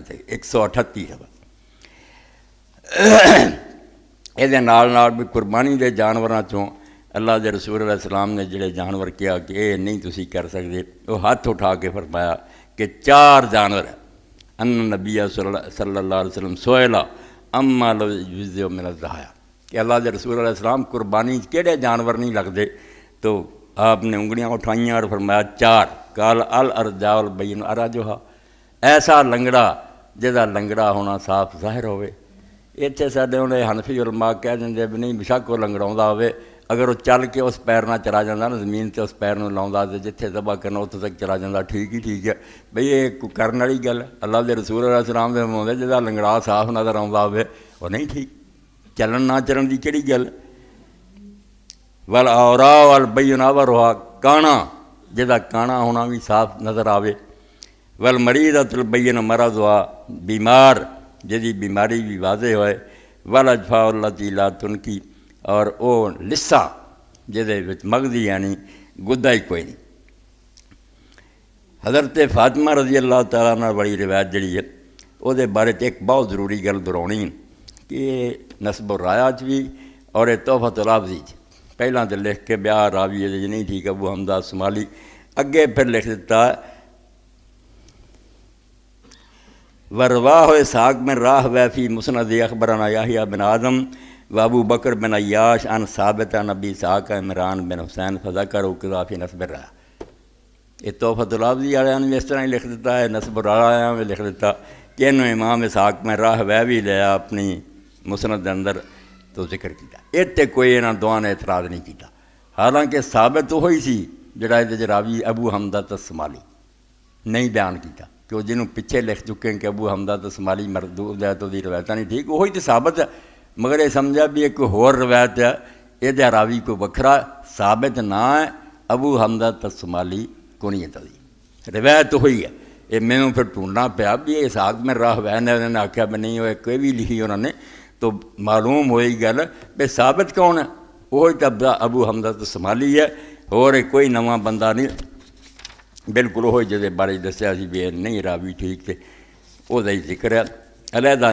تے 138 صفحہ۔ یہ بھی قربانی دے جانوراں چوں اللہ دے رسول علیہ السلام نے جڑے جانور کیا کہ یہ نہیں تسی کر سکتے، وہ ہاتھ اٹھا کے فرمایا کہ 4 جانور ہیں۔ ان نبی صلی اللہ علیہ وسلم سوئلا اما لو یجزئ من الضحایا، کہ اللہ دے رسول علیہ السلام قربانی کہڑے جانور نہیں لگتے، تو آپ نے انگلیاں اٹھائیاں اور فرمایا 4۔ قال الارجاء البین اراجھا، ایسا لنگڑا جہاں لنگڑا ہونا صاف ظاہر ہوئے۔ اتنے ساڈے انہیں حنفی علماء کہہ دیں بھی نہیں بشک وہ لنگڑاؤں ہوئے، اگر وہ چل کے اس پیر نہ چلا جاتا نا زمین تے اس پیر نوں لاؤندا تے جتھے ذبح کرنا اتنے تک چلا جاتا، ٹھیک ہے بھئی یہ کرنے والی گل ہے۔ اللہ دے رسول علیہ السلام دے فرماؤندے جہاں لنگڑا صاف نظر آਉਂدا ہوئے وہ نہیں ٹھیک، چلن نہ چلن دی کہڑی گل۔ والاوراء والبین ابرھا، کانا جہاں کانا ہونا بھی صاف نظر آوے۔ والمریضۃ البین مرضھا، بیمار جہی بیماری بھی واضح ہوئے۔ والاجفاء التی لا تنکی، اور او لسا جہدے وچ مغزی یعنی گدا ہی کوئی نہیں۔ حضرت فاطمہ رضی اللہ تعالیٰ عنہ بڑی روایت جڑی ہے وہ دے بارے ایک بہت ضروری گل دہرانی کہ یہ نسب الرایا بھی اور یہ تحفۃ الافضی پہلاں تو لکھ کے بیاہ راوی ہے نہیں ٹھیک ابو حمزہ الصومالی، اگے پھر لکھ دیتا ورواہ اسحاق میں راہ ویفی مسند اخبرنا یحییٰ بن آدم و ابو بکر بن عیاش عن ثابت عن ابی اسحاق عمران بن حسین فذکروا کذا فی نسب الرایا۔ یہ تحفۃ الافضی والوں نے اس طرح ہی لکھ دیتا ہے، نسب الرایا میں لکھ دیتا کہ انہوں امام اسحاق میں راہ ویوی لیا اپنی مسند کے اندر تو ذکر کیا، اتنے کوئی انہاں دعا نے اعتراض نہیں کیتا، حالانکہ ثابت وہی سی جڑا یہ راوی ابو حمزہ الصومالی نہیں بیان کیتا کہ وہ جنہوں پیچھے لکھ چکے ہیں کہ ابو حمزہ الصومالی مردود ہے تو دی روایتیں نہیں ٹھیک، وہی تو ثابت ہے، مگر یہ سمجھا بھی ایک ہور روایت ہے یہ راوی کو وکھرا ثابت نہ ہے، ابو حمزہ الصومالی کو نہیں ہے روایت تو ہوئی ہے۔ یہ میں پھر ڈھونڈنا پیا بھی یہ اسحاق میں راہ وین ہے، انہوں نے آخیا بھی نہیں ہوئے کوئی بھی لکھی انہوں نے، تو معلوم ہوئی گل بھی ثابت کون ہے، وہی تو ابو حمزہ الصومالی ہے، اور کوئی نواں بندہ نہیں، بالکل وہی جہدے بارے دسیا سی بھی نہیں راوی ٹھیک تھے وہ ذکر ہے علیحدہ۔